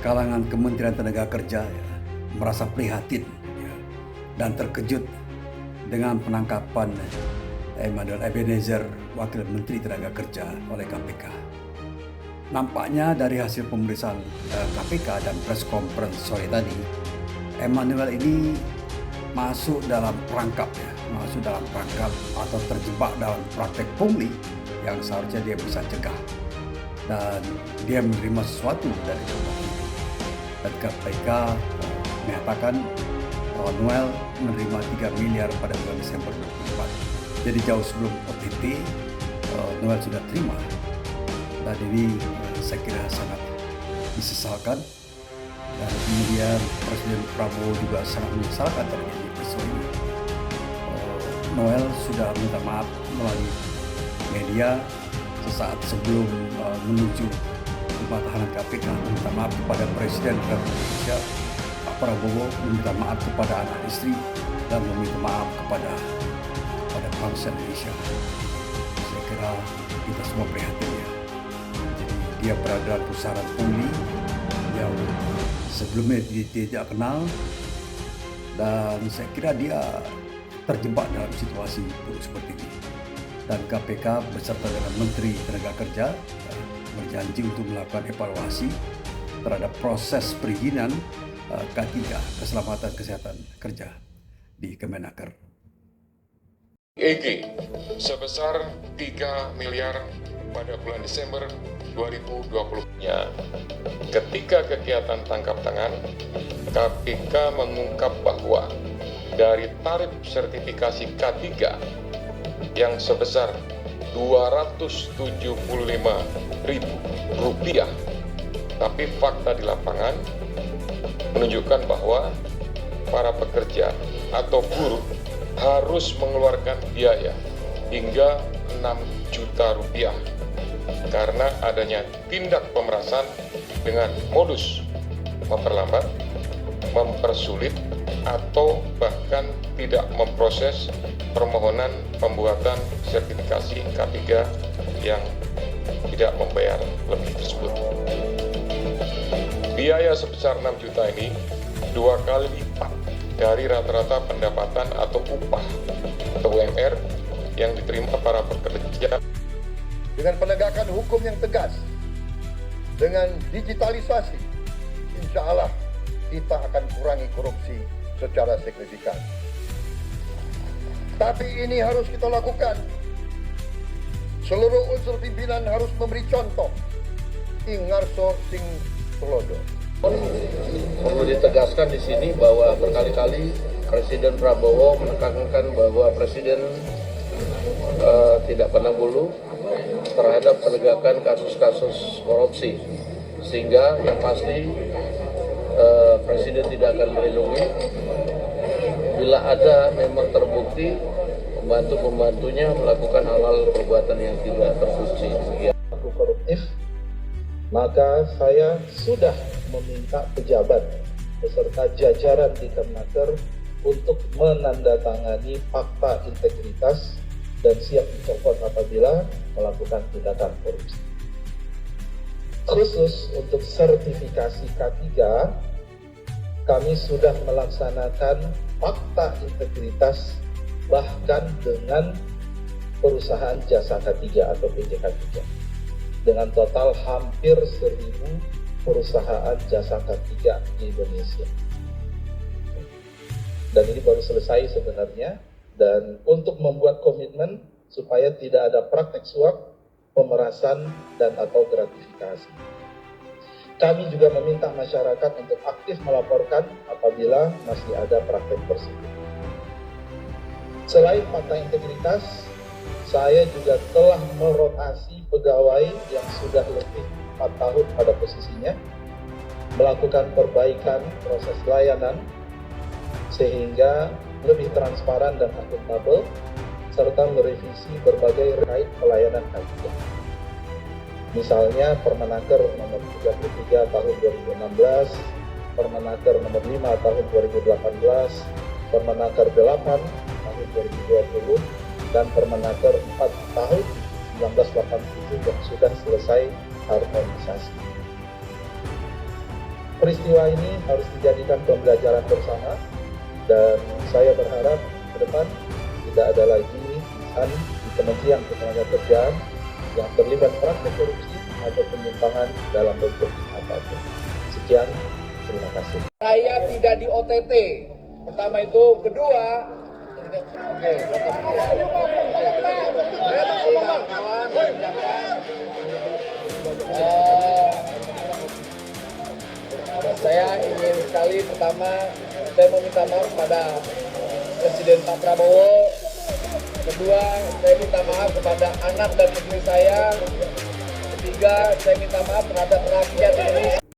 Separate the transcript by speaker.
Speaker 1: kalangan Kementerian Tenaga Kerja merasa prihatin dan terkejut dengan penangkapan Emmanuel Ebenezer, Wakil Menteri Tenaga Kerja oleh KPK. Nampaknya dari hasil pemeriksaan KPK dan press conference sore tadi, Emmanuel ini masuk dalam perangkap atau terjebak dalam praktek pungli yang seharusnya dia bisa cegah, dan dia menerima sesuatu dari tempat itu. Dan KPK menyatakan Noel menerima 3 miliar pada bulan Desember 2024. Jadi jauh sebelum OTT, Noel sudah terima. Dan ini saya kira sangat disesalkan. Dan kemudian Presiden Prabowo juga sangat menyesalkan terjadi peristiwa ini. Noel sudah minta maaf melalui media sesaat sebelum menuju rumah tahanan KPK, meminta maaf kepada Presiden Republik Indonesia Pak Prabowo, meminta maaf kepada anak istri, dan meminta maaf kepada bangsa Indonesia. Saya kira kita semua prihatin ya. Jadi dia berada dalam pusaran pungli yang sebelumnya dia tidak kenal, dan saya kira dia terjebak dalam situasi buruk seperti ini. Dan KPK beserta dengan Menteri Tenaga Kerja berjanji untuk melakukan evaluasi terhadap proses perizinan K3, keselamatan kesehatan kerja di Kemenaker.
Speaker 2: EG sebesar 3 miliar pada bulan Desember 2020-nya. Ketika kegiatan tangkap tangan, KPK mengungkap bahwa dari tarif sertifikasi K3 yang sebesar Rp275.000, tapi fakta di lapangan menunjukkan bahwa para pekerja atau buruh harus mengeluarkan biaya hingga Rp6 juta karena adanya tindak pemerasan dengan modus memperlambat, mempersulit, atau bahkan tidak memproses permohonan pembuatan sertifikasi K3 yang tidak membayar lebih tersebut. Biaya sebesar 6 juta ini 2 kali lipat dari rata-rata pendapatan atau upah atau UMR yang diterima para pekerja.
Speaker 3: Dengan penegakan hukum yang tegas, dengan digitalisasi, insya Allah kita akan kurangi korupsi secara signifikan. Tapi ini harus kita lakukan. Seluruh unsur pimpinan harus memberi contoh. Ingarso sing tulodo.
Speaker 4: Perlu ditegaskan di sini bahwa berkali-kali Presiden Prabowo menekankan bahwa Presiden tidak pandang bulu terhadap penegakan kasus-kasus korupsi, sehingga yang pasti Presiden tidak akan melindungi bila ada memang terbukti pembantu-pembantunya melakukan hal-hal perbuatan yang tidak terpuji.
Speaker 5: Koruptif, maka saya sudah meminta pejabat beserta jajaran di Kemenaker untuk menandatangani fakta integritas dan siap dicopot apabila melakukan tindakan korupsi. Khusus untuk sertifikasi K3, kami sudah melaksanakan fakta integritas bahkan dengan perusahaan jasa K3 atau PJK 3 dengan total hampir 1.000 perusahaan jasa K3 di Indonesia. Dan ini baru selesai sebenarnya, dan untuk membuat komitmen supaya tidak ada praktek suap, pemerasan, dan atau gratifikasi. Kami juga meminta masyarakat untuk aktif melaporkan apabila masih ada praktek tersebut. Selain fakta integritas, saya juga telah merotasi pegawai yang sudah lebih 4 tahun pada posisinya, melakukan perbaikan proses layanan sehingga lebih transparan dan akuntabel, serta merevisi berbagai terkait pelayanan K3. Misalnya Permenaker nomor 33 tahun 2016, Permenaker nomor 5 tahun 2018, Permenaker 8 tahun 2020, dan Permenaker 4 tahun 1987 yang sudah selesai harmonisasi. Peristiwa ini harus dijadikan pembelajaran bersama dan saya berharap ke depan tidak ada lagi insan di Kementerian Ketenagakerjaan yang terlibat praktek korupsi atau penyimpangan dalam bentuk apapun. Sekian, terima kasih.
Speaker 4: Saya tidak di OTT. Pertama itu, kedua, saya ingin sekali pertama saya meminta maaf kepada Presiden Pak Prabowo. Kedua, saya minta maaf kepada anak dan istri saya. Ketiga, saya minta maaf terhadap rakyat Indonesia.